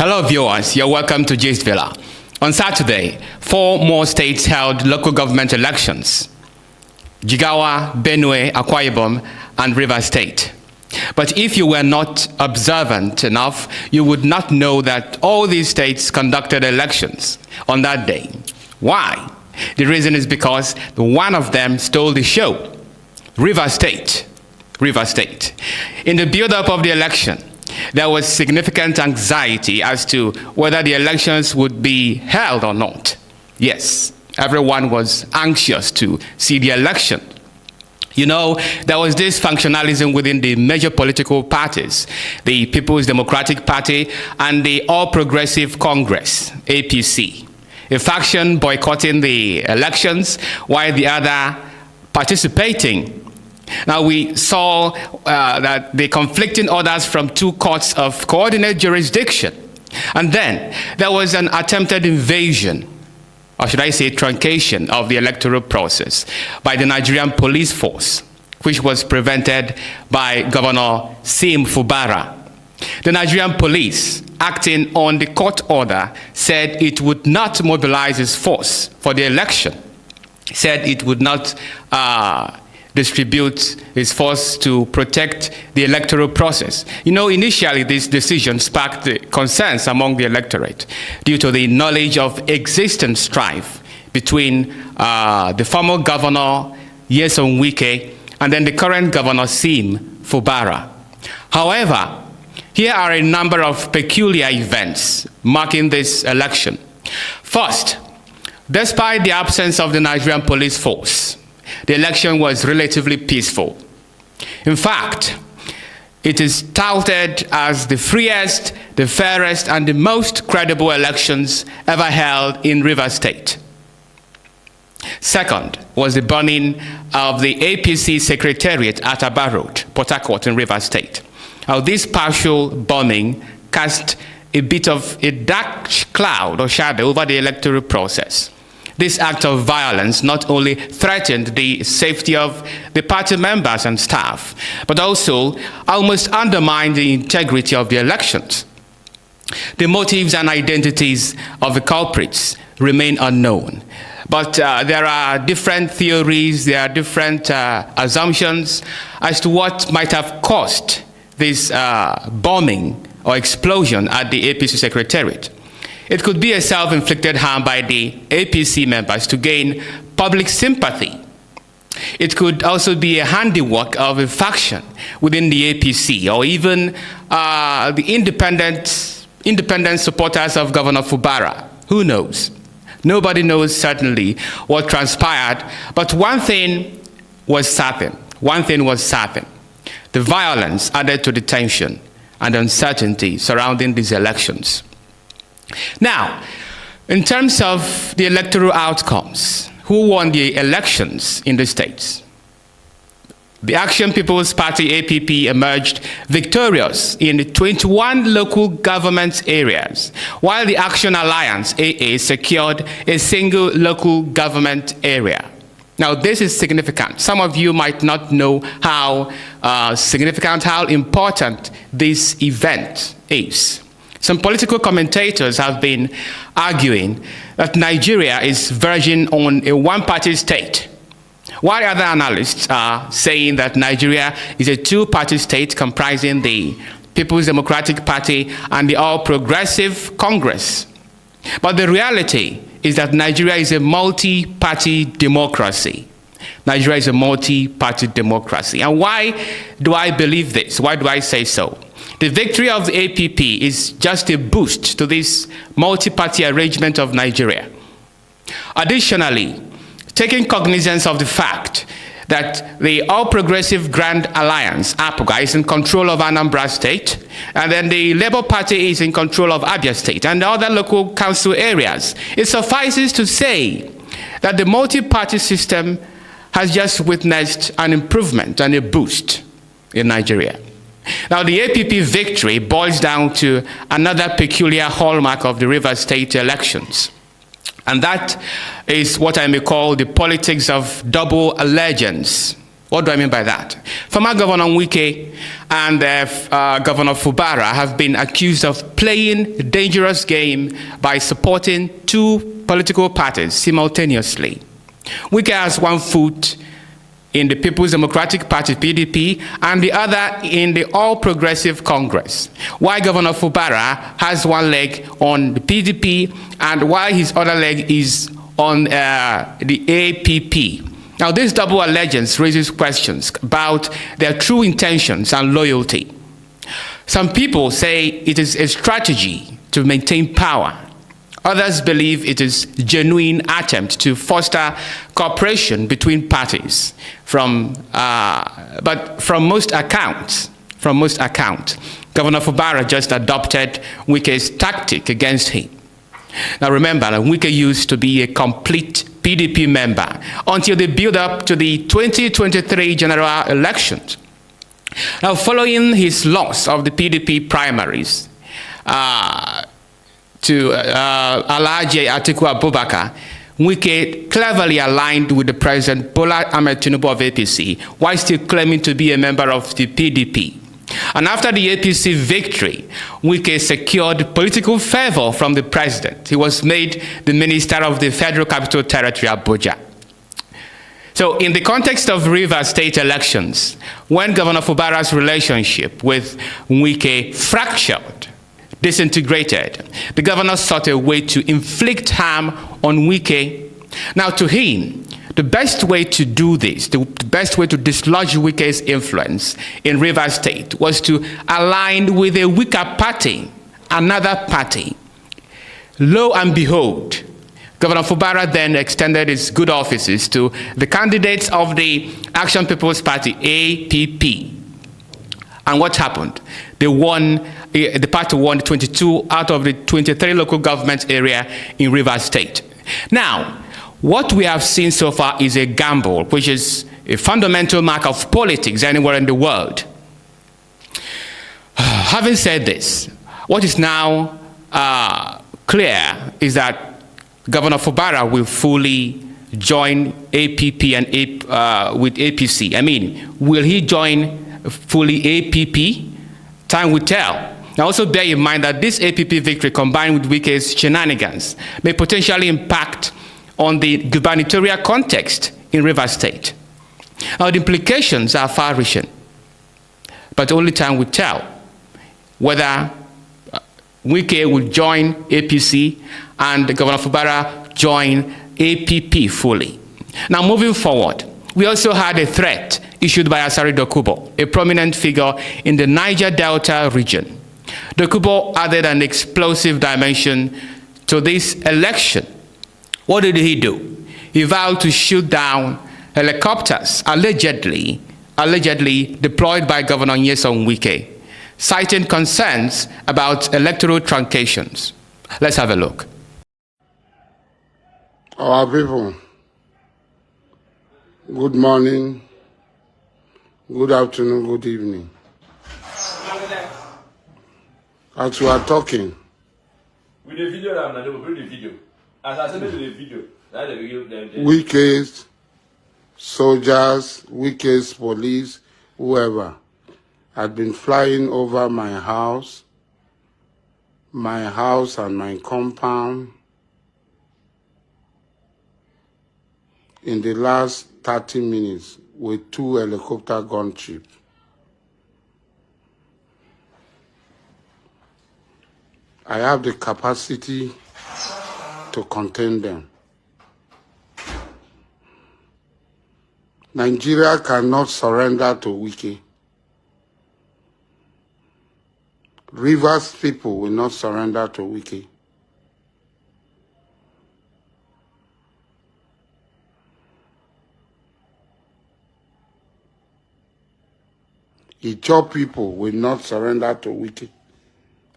Hello viewers, you're welcome to Gist Villa. On Saturday, 4 more states held local government elections: Jigawa, Benue, Akwa Ibom, and Rivers State. But if you were not observant enough, you would not know that all these states conducted elections on that day. Why? The reason is because one of them stole the show. Rivers State. In the build-up of the election, there was significant anxiety as to whether the elections would be held or not. Yes, everyone was anxious to see the election. You know, there was this functionalism within the major political parties, the People's Democratic Party and the All Progressive Congress, APC. A faction boycotting the elections while the other participating. Now, we saw that the conflicting orders from 2 courts of coordinate jurisdiction. And then there was an attempted invasion, or should I say truncation, of the electoral process by the Nigerian police force, which was prevented by Governor Sim Fubara. The Nigerian police, acting on the court order, said it would not mobilize its force for the election, said it would not distribute its force to protect the electoral process. You know, initially this decision sparked concerns among the electorate due to the knowledge of existing strife between the former governor, Nyesom Wike, and then the current governor, Sim Fubara. However, here are a number of peculiar events marking this election. First, despite the absence of the Nigerian police force, the election was relatively peaceful. In fact, it is touted as the freest, the fairest, and the most credible elections ever held in Rivers State. Second was the burning of the APC Secretariat at Aba Road, Port Harcourt in Rivers State. Now, this partial bombing cast a bit of a dark cloud or shadow over the electoral process. This act of violence not only threatened the safety of the party members and staff, but also almost undermined the integrity of the elections. The motives and identities of the culprits remain unknown, but there are different theories, there are different assumptions as to what might have caused this bombing or explosion at the APC Secretariat. It could be a self-inflicted harm by the APC members to gain public sympathy. It could also be a handiwork of a faction within the APC, or even the independent supporters of Governor Fubara. Who knows? Nobody knows certainly what transpired, but one thing was certain. The violence added to the tension and uncertainty surrounding these elections. Now, in terms of the electoral outcomes, who won the elections in the states? The Action People's Party, APP, emerged victorious in 21 local government areas, while the Action Alliance, AA, secured a single local government area. Now, this is significant. Some of you might not know how significant, how important this event is. Some political commentators have been arguing that Nigeria is verging on a one-party state, while other analysts are saying that Nigeria is a two-party state comprising the People's Democratic Party and the All Progressive Congress. But the reality is that Nigeria is a multi-party democracy. Nigeria is a multi-party democracy. And why do I believe this? Why do I say so? The victory of the APP is just a boost to this multi-party arrangement of Nigeria. Additionally, taking cognizance of the fact that the All Progressive Grand Alliance, APOGA, is in control of Anambra State, and then the Labour Party is in control of Abia State and other local council areas, it suffices to say that the multi-party system has just witnessed an improvement and a boost in Nigeria. Now, the APP victory boils down to another peculiar hallmark of the Rivers State elections. And that is what I may call the politics of double allegiance. What do I mean by that? Former Governor Wike and Governor Fubara have been accused of playing a dangerous game by supporting two political parties simultaneously. Wike has one foot in the People's Democratic Party, PDP, and the other in the All Progressive Congress, while Governor Fubara has one leg on the PDP and while his other leg is on the APP. Now, this double allegiance raises questions about their true intentions and loyalty. Some people say it is a strategy to maintain power. Others believe it is a genuine attempt to foster cooperation between parties. But from most accounts, Governor Fubara just adopted Wike's tactic against him. Now remember, Wike used to be a complete PDP member until the build-up to the 2023 general elections. Now, following his loss of the PDP primaries to Alhaji Atiku Abubakar, Wike cleverly aligned with the President Bola Ahmed Tinubu of APC, while still claiming to be a member of the PDP. And after the APC victory, Wike secured political favor from the president. He was made the Minister of the Federal Capital Territory, Abuja. So in the context of Rivers State elections, when Governor Fubara's relationship with Wike fractured, disintegrated, the governor sought a way to inflict harm on Wike. Now to him, the best way to do this, the best way to dislodge Wike's influence in Rivers State was to align with a weaker party, another party. Lo and behold, Governor Fubara then extended his good offices to the candidates of the Action People's Party, APP. And what happened? They won, the party won 22 out of the 23 local government area in Rivers State. Now, what we have seen so far is a gamble, which is a fundamental mark of politics anywhere in the world. Having said this, what is now clear is that Governor Fubara will fully join APP and with APC. I mean, will he join fully APP? Time will tell. Now also bear in mind that this APP victory combined with Wike's shenanigans may potentially impact on the gubernatorial context in Rivers State. Now the implications are far-reaching, but only time will tell whether Wike will join APC and Governor Fubara join APP fully. Now moving forward, we also had a threat issued by Asari Dokubo, a prominent figure in the Niger Delta region. Dokubo added an explosive dimension to this election. What did he do? He vowed to shoot down helicopters allegedly deployed by Governor Nyesom Wike, citing concerns about electoral truncations. Let's have a look. Our people, good morning, good afternoon, good evening. As we are talking, with the video, as I said, the video, Wike's soldiers, Wike's police, whoever, had been flying over my house and my compound in the last 30 minutes with 2 helicopter gunships. I have the capacity to contain them. Nigeria cannot surrender to Wike. Rivers people will not surrender to Wike. Ijaw people will not surrender to Wike.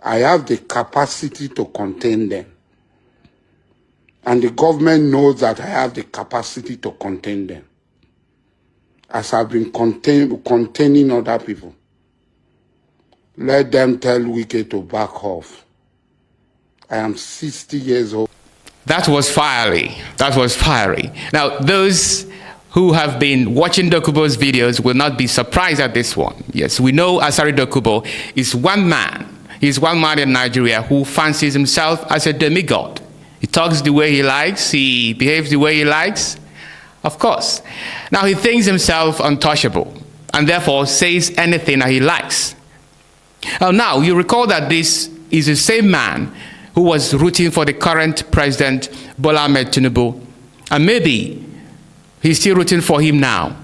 I have the capacity to contain them. And the government knows that I have the capacity to contain them. As I've been containing other people. Let them tell Wike to back off. I am 60 years old. That was fiery. That was fiery. Now, those who have been watching Dokubo's videos will not be surprised at this one. Yes, we know Asari Dokubo is one man. He's one man in Nigeria who fancies himself as a demigod. He talks the way he likes, he behaves the way he likes, of course. Now he thinks himself untouchable and therefore says anything that he likes. Now you recall that this is the same man who was rooting for the current president, Bola Ahmed Tinubu, and maybe he's still rooting for him now.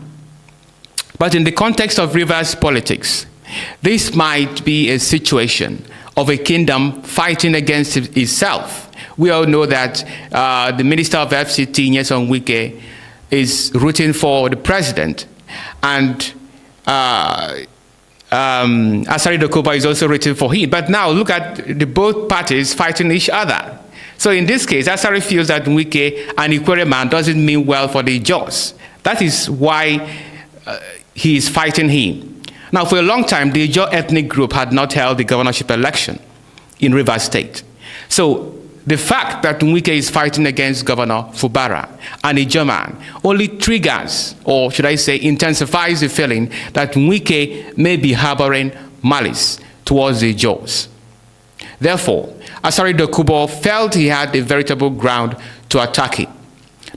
But in the context of Rivers politics, this might be a situation of a kingdom fighting against itself. We all know that the Minister of FCT, Nyesom Wike, is rooting for the president, and Asari Dokubo is also rooting for him. But now look at the both parties fighting each other. So in this case, Asari feels that Wike, an Ikwere man, doesn't mean well for the Ijaws. That is why he is fighting him. Now, for a long time, the Ijaw ethnic group had not held the governorship election in Rivers State. So the fact that Wike is fighting against Governor Fubara, an Ijaw man, only triggers, or should I say intensifies the feeling that Wike may be harboring malice towards the Ijaws. Therefore, Asari Dokubo felt he had a veritable ground to attack him.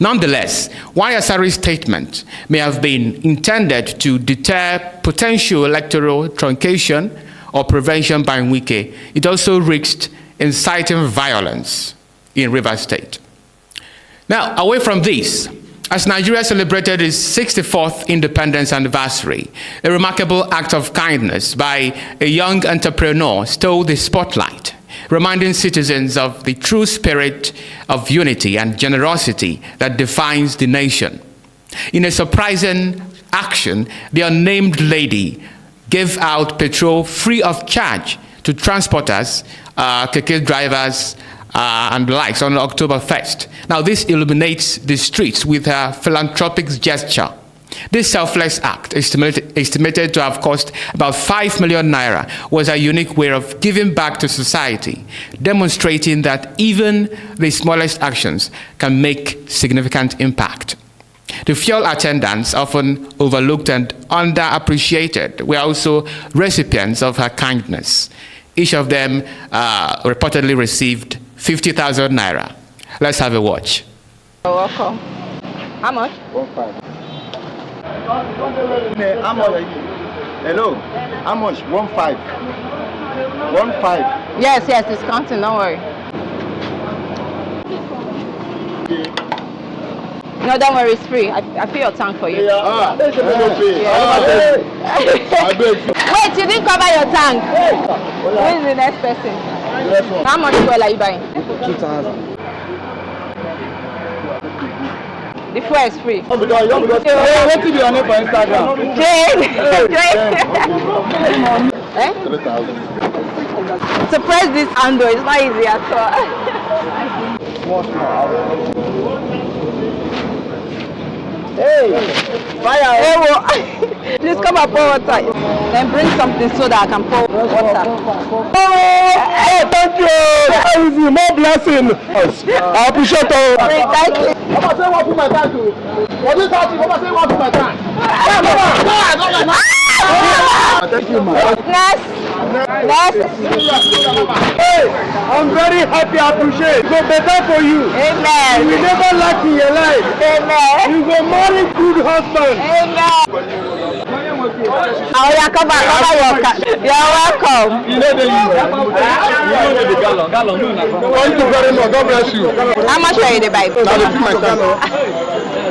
Nonetheless, while Asari's statement may have been intended to deter potential electoral truncation or prevention by Wike, it also risked inciting violence in Rivers State. Now, away from this, as Nigeria celebrated its 64th independence anniversary, a remarkable act of kindness by a young entrepreneur stole the spotlight, reminding citizens of the true spirit of unity and generosity that defines the nation. In a surprising action, the unnamed lady gave out petrol free of charge to transporters, keke drivers, and the likes on October 1st. Now this illuminates the streets with her philanthropic gesture. This selfless act, estimated to have cost about 5 million naira, was a unique way of giving back to society, demonstrating that even the smallest actions can make significant impact. The fuel attendants, often overlooked and underappreciated, were also recipients of her kindness. Each of them reportedly received 50,000 naira. Let's have a watch. You're welcome. How much? 1.5. How much? Hello. How much? 1.5. 1.5. Yes, it's counting, don't worry. No, don't worry, it's free. I pay your tank for you. Ah, Wait, you didn't cover your tank. Who is the next person? How much fuel are you buying? 2,000. The fuel is free. What did you on for Instagram? Jane. 3,000. To press this handle, it's not easy at all. Hey, fire! Hey, please come and pour water. Then bring something so that I can pour water. Hey, thank you! More blessing! I appreciate it. Thank you. Mama say what to my tank. What is that? Mama say what to my tank. Thank you, man. Next. Hey, I'm very happy. I appreciate it. Go better for you. Amen. You will never lack in your life. Amen. You go marry good husband. Amen. Oh yeah, come back, your car. You're welcome. You know the gallon. Thank you very much. God bless you. How much are you to buy? Now they my tank.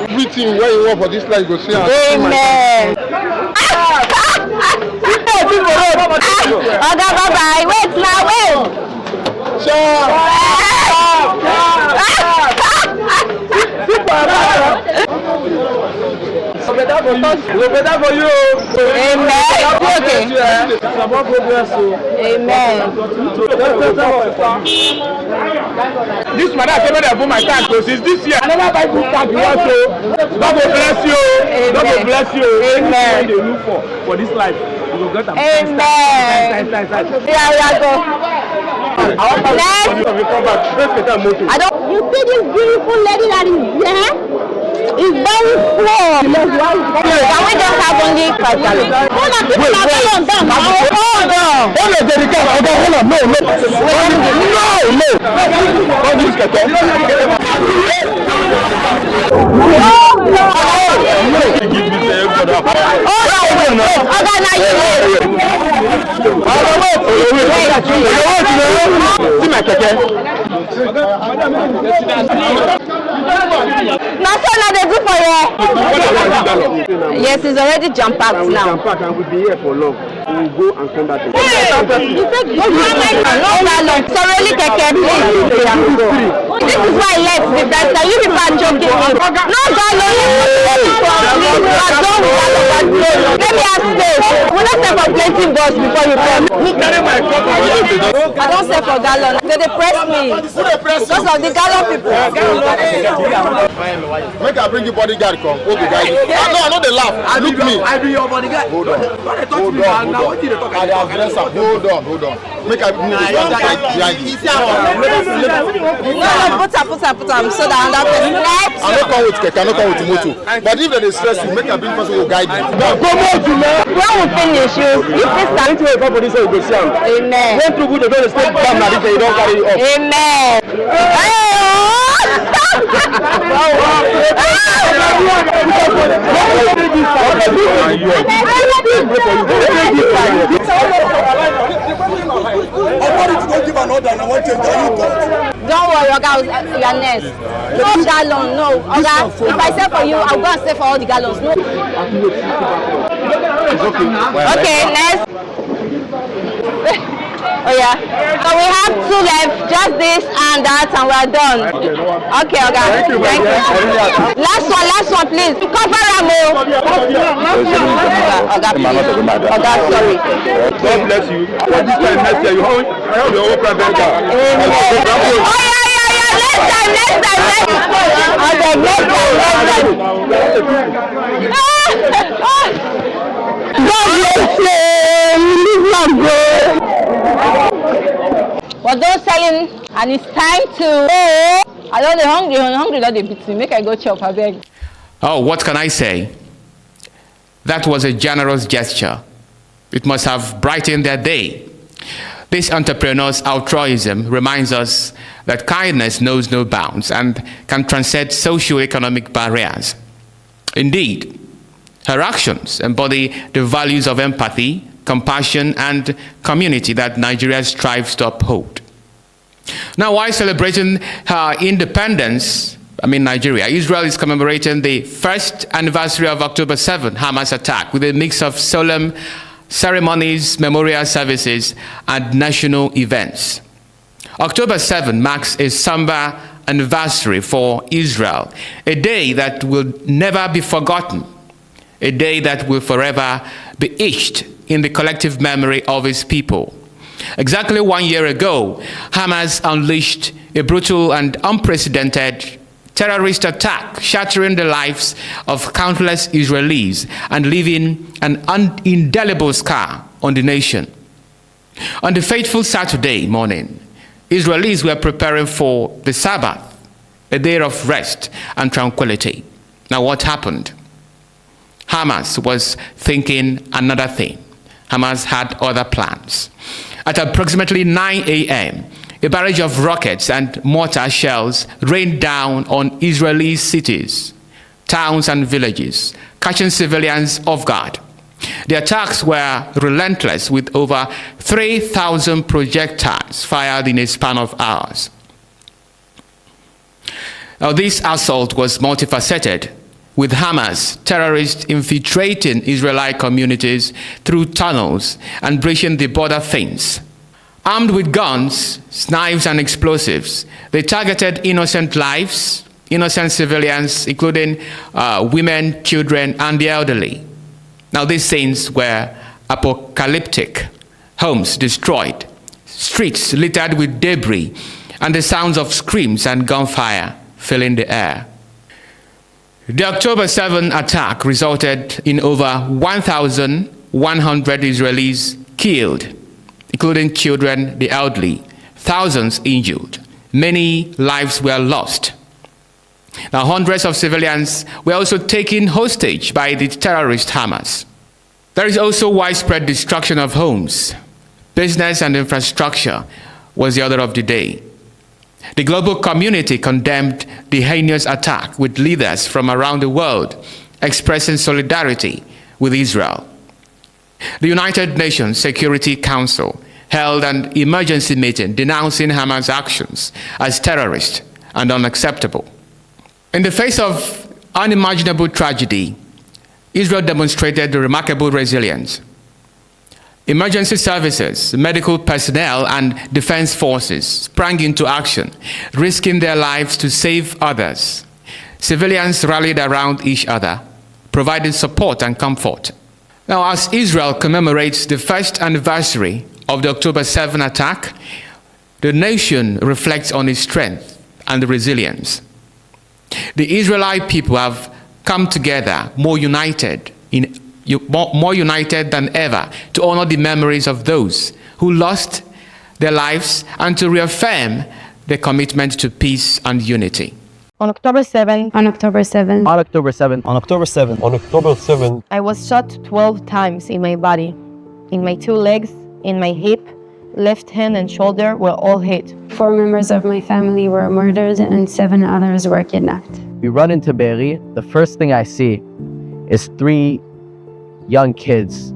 Everything where you want for this life, go see. Amen. Okay, bye-bye. Wait now, wait. Better for you. Amen. Okay. Amen. This man I came there for my tank because it's this year. I never buy good tank. You want to? God will bless you. God will bless you. Amen. They look for this life. You will get them. Amen. Yeah, go. Next. I don't. You see this beautiful lady that is here? It's very poor. Can we just have only 5 gallons? Hold on, people are going down. Hold on. Hold on, Jerry. Hold on. No. Don't use keke. See my keke. Now, so now they do for you. Yes, it's already jump packed now. Jump pack and we'll be here for long. We will go and come back. You said go not that long. So really keke, please. This is why I left the first time. You people are joking me. Not that long. Let me ask this. We don't sell for plenty bus before you come. I don't sell for gallon. They press me because of the gallon people. Make I bring you bodyguard come. Hold the guy. No, I know they laugh. Look me. I be your bodyguard. Hold on. Hold on. Make I bring you Put them so that another person. I don't come with keke, I don't come with motor. But if they stress you, make a big person who guide you. When we finish, you start to a company so you go see them. Amen. When people they don't stay down now, they don't carry you up. Amen. Don't worry, Oga, you are next. No gallon, no. Oga, if I sell for you, I'll go and sell for all the gallons. No. Okay, next. Oh yeah. So we have 2 left, just this and that, and we're done. Okay, Oga. Thank you. Last one, please. Cover Ramo. Oga, sorry. God bless you. This time next year, you have your own private car. Oh yeah. Next time. Okay, next time. God bless you. For those selling, and it's time to go. I know they're hungry that they beat me. Make I go chop, I beg. Oh, what can I say? That was a generous gesture. It must have brightened their day. This entrepreneur's altruism reminds us that kindness knows no bounds and can transcend socio-economic barriers. Indeed, her actions embody the values of empathy, compassion, and community that Nigeria strives to uphold. Now, while celebrating her independence, Nigeria, Israel is commemorating the first anniversary of October 7 Hamas attack with a mix of solemn ceremonies, memorial services, and national events. October 7 marks a somber anniversary for Israel, a day that will never be forgotten, a day that will forever be etched in the collective memory of its people. Exactly 1 year ago, Hamas unleashed a brutal and unprecedented terrorist attack, shattering the lives of countless Israelis and leaving an indelible scar on the nation. On the fateful Saturday morning, Israelis were preparing for the Sabbath, a day of rest and tranquility. Now, what happened? Hamas was thinking another thing. Hamas had other plans. At approximately 9 a.m., a barrage of rockets and mortar shells rained down on Israeli cities, towns, and villages, catching civilians off guard. The attacks were relentless, with over 3,000 projectiles fired in a span of hours. Now, this assault was multifaceted, with Hamas terrorists infiltrating Israeli communities through tunnels and breaching the border fence. Armed with guns, knives, and explosives, they targeted innocent lives, innocent civilians, including women, children, and the elderly. Now, these scenes were apocalyptic. Homes destroyed, streets littered with debris, and the sounds of screams and gunfire filling the air. The October 7 attack resulted in over 1,100 Israelis killed, including children, the elderly, thousands injured. Many lives were lost. Now, hundreds of civilians were also taken hostage by the terrorist Hamas. There is also widespread destruction of homes. Business and infrastructure was the order of the day. The global community condemned the heinous attack, with leaders from around the world expressing solidarity with Israel. The United Nations Security Council held an emergency meeting denouncing Hamas' actions as terrorist and unacceptable. In the face of unimaginable tragedy, Israel demonstrated remarkable resilience. Emergency services, medical personnel, and defense forces sprang into action, risking their lives to save others. Civilians rallied around each other, providing support and comfort. Now, as Israel commemorates the first anniversary of the October 7 attack, the nation reflects on its strength and resilience. The Israelite people have come together more united than ever to honor the memories of those who lost their lives and to reaffirm their commitment to peace and unity. On October 7, On October 7, On October 7, on October 7, On October 7, I was shot 12 times in my body. In my 2 legs, in my hip, left hand and shoulder were all hit. 4 members of my family were murdered and 7 others were kidnapped. we run into Be'eri. The first thing I see is 3 young kids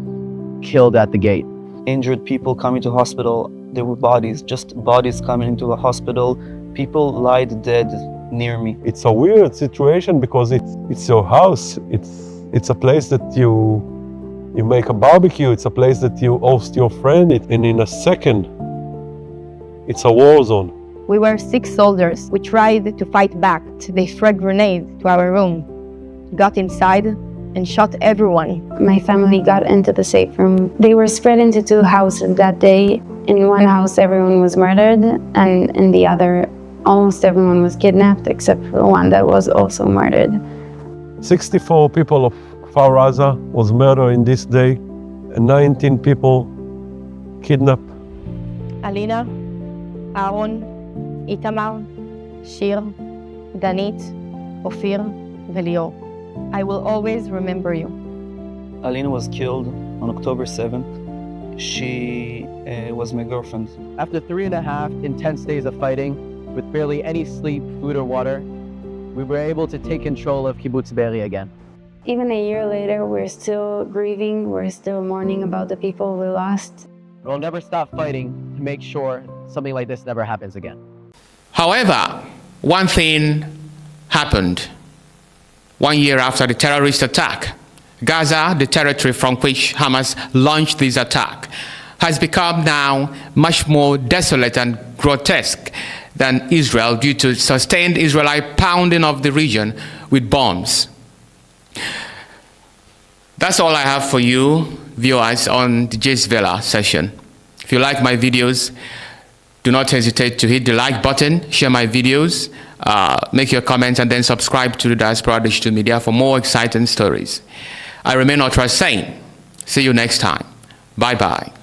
killed at the gate. Injured people coming to hospital. There were bodies, just bodies coming into the hospital. People lied dead near me. it's a weird situation because it's your house. It's a place that you make a barbecue. It's a place that you host your friend. And in a second, it's a war zone. We were 6 soldiers. We tried to fight back. They threw grenades to our room, got inside, and shot everyone. My family got into the safe room. They were spread into 2 houses that day. In one house, everyone was murdered, and in the other, almost everyone was kidnapped, except for the one that was also murdered. 64 people of Kfar Aza was murdered in this day, and 19 people kidnapped. Alina, Aaron, Itamar, Shir, Danit, Ophir, Velior. I will always remember you. Alina was killed on October 7th. She was my girlfriend. After 3.5 intense days of fighting, with barely any sleep, food, or water, we were able to take control of Kibbutz Be'eri again. Even a year later, we're still grieving. We're still mourning about the people we lost. We'll never stop fighting to make sure something like this never happens again. However, one thing happened 1 year after the terrorist attack. Gaza, the territory from which Hamas launched this attack, has become now much more desolate and grotesque than Israel due to sustained Israelite pounding of the region with bombs. That's all I have for you, viewers, on the Jay's Villa session. If you like my videos, do not hesitate to hit the like button, share my videos, make your comments, and then subscribe to the Diaspora Digital Media for more exciting stories. I remain ultra sane. See you next time. Bye-bye.